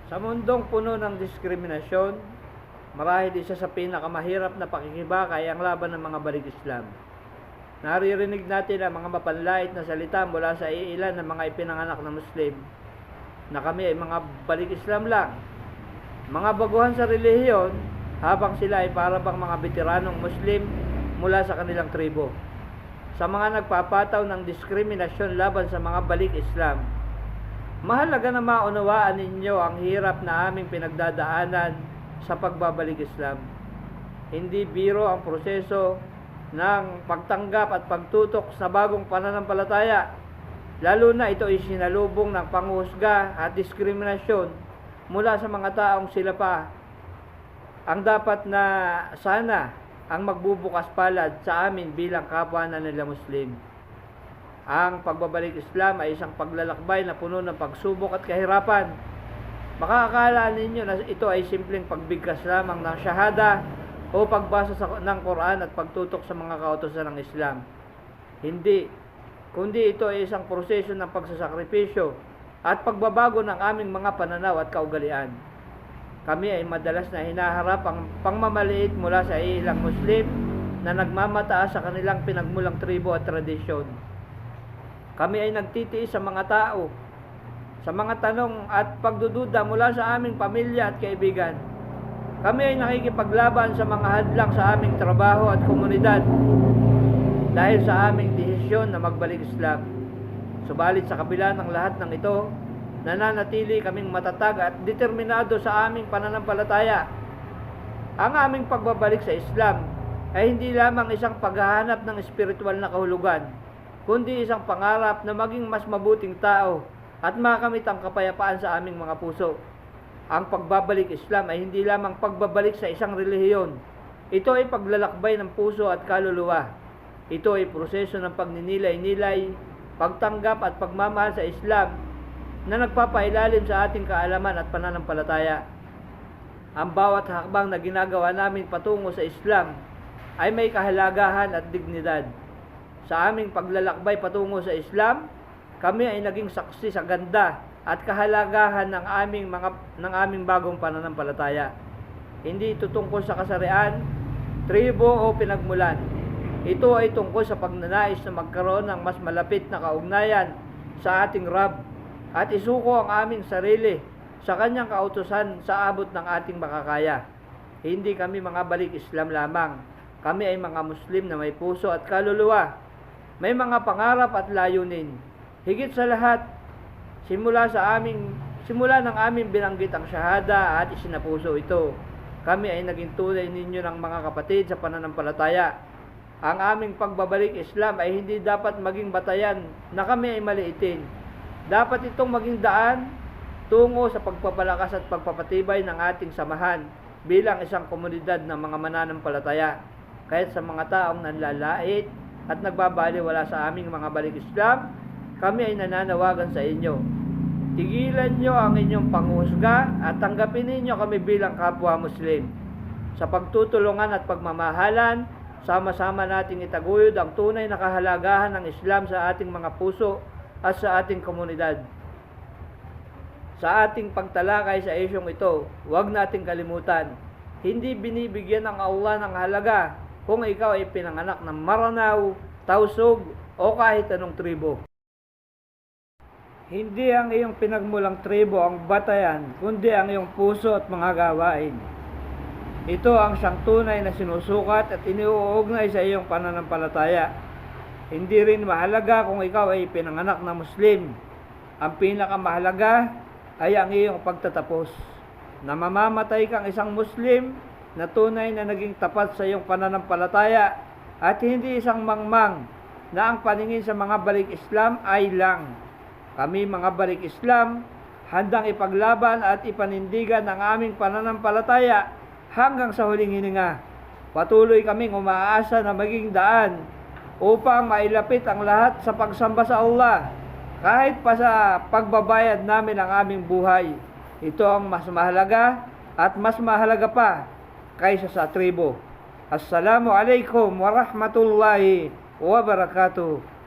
Sa mundong puno ng diskriminasyon, marahil isa sa pinakamahirap na pakikibakay ang laban ng mga balik Islam. Naririnig natin ang mga mapanlait na salita mula sa iilan ng mga ipinanganak na Muslim na kami ay mga balik Islam lang, mga baguhan sa relihiyon, habang sila ay para bang mga veteranong Muslim mula sa kanilang tribo. Sa mga nagpapataw ng diskriminasyon laban sa mga balik Islam, mahalaga na maunawaan ninyo ang hirap na aming pinagdadaanan sa pagbabalik Islam. Hindi biro ang proseso ng pagtanggap at pagtutok sa bagong pananampalataya, lalo na ito ay sinalubong ng panghuhusga at diskriminasyon mula sa mga taong sila pa ang dapat na sana ang magbubukas palad sa amin bilang kapwa na nila Muslim. Ang pagbabalik Islam ay isang paglalakbay na puno ng pagsubok at kahirapan. Makakakala ninyo na ito ay simpleng pagbigkas lamang ng syahada o pagbasa ng Quran at pagtutok sa mga kautusan ng Islam. Hindi, kundi ito ay isang proseso ng pagsasakripisyo at pagbabago ng aming mga pananaw at kaugalian. Kami ay madalas na hinaharap ang pangmamaliit mula sa ilang Muslim na nagmamataas sa kanilang pinagmulang tribo at tradisyon. Kami ay nagtitiis sa mga tao, sa mga tanong at pagdududa mula sa aming pamilya at kaibigan. Kami ay nakikipaglaban sa mga hadlang sa aming trabaho at komunidad dahil sa aming desisyon na magbalik Islam. Subalit sa kabila ng lahat ng ito, nananatili kaming matatag at determinado sa aming pananampalataya. Ang aming pagbabalik sa Islam ay hindi lamang isang paghahanap ng espiritual na kahulugan, kundi isang pangarap na maging mas mabuting tao at makamit ang kapayapaan sa aming mga puso. Ang pagbabalik Islam ay hindi lamang pagbabalik sa isang relihiyon. Ito ay paglalakbay ng puso at kaluluwa. Ito ay proseso ng pagninilay-nilay, pagtanggap at pagmamahal sa Islam na nagpapailalim sa ating kaalaman at pananampalataya. Ang bawat hakbang na ginagawa namin patungo sa Islam ay may kahalagahan at dignidad. Sa aming paglalakbay patungo sa Islam, kami ay naging saksi sa ganda at kahalagahan ng aming bagong pananampalataya. Hindi ito tungkol sa kasarian, tribo o pinagmulan. Ito ay tungkol sa pagnanais na magkaroon ng mas malapit na kaugnayan sa ating Rab at isuko ang aming sarili sa kanyang kautusan sa abot ng ating makakaya. Hindi kami mga balik Islam lamang. Kami ay mga Muslim na may puso at kaluluwa. May mga pangarap at layunin. Higit sa lahat, simula ng aming binanggit ang syahada at isinapuso ito. Kami ay naging tunay ninyo ng mga kapatid sa pananampalataya. Ang aming pagbabalik Islam ay hindi dapat maging batayan na kami ay maliitin. Dapat itong maging daan tungo sa pagpapalakas at pagpapatibay ng ating samahan bilang isang komunidad ng mga mananampalataya. Kahit sa mga taong nanlalait at nagbabaliwala sa aming mga balik Islam, kami ay nananawagan sa inyo. Tigilan nyo ang inyong panghuhusga at tanggapin ninyo kami bilang kapwa Muslim. Sa pagtutulungan at pagmamahalan, sama-sama nating itaguyod ang tunay na kahalagahan ng Islam sa ating mga puso at sa ating komunidad. Sa ating pagtalakay sa isyong ito, huwag nating kalimutan, hindi binibigyan ng Allah ng halaga kung ikaw ay pinanganak ng Maranao, Tausug o kahit anong tribo. Hindi ang iyong pinagmulang tribo ang batayan, kundi ang iyong puso at mga gawain. Ito ang siyang tunay na sinusukat at iniuugnay sa iyong pananampalataya. Hindi rin mahalaga kung ikaw ay pinanganak na Muslim. Ang pinakamahalaga ay ang iyong pagtatapos. Na mamamatay kang isang Muslim na tunay na naging tapat sa iyong pananampalataya at hindi isang mangmang na ang paningin sa mga balik Islam ay lang. Kami mga balik Islam, handang ipaglaban at ipanindigan ang aming pananampalataya hanggang sa huling hininga. Patuloy kaming umaasa na maging daan upang mailapit ang lahat sa pagsamba sa Allah, kahit pa sa pagbabayad namin ang aming buhay. Ito ang mas mahalaga at mas mahalaga pa kaysa sa tribo. Assalamu alaikum warahmatullahi wabarakatuh.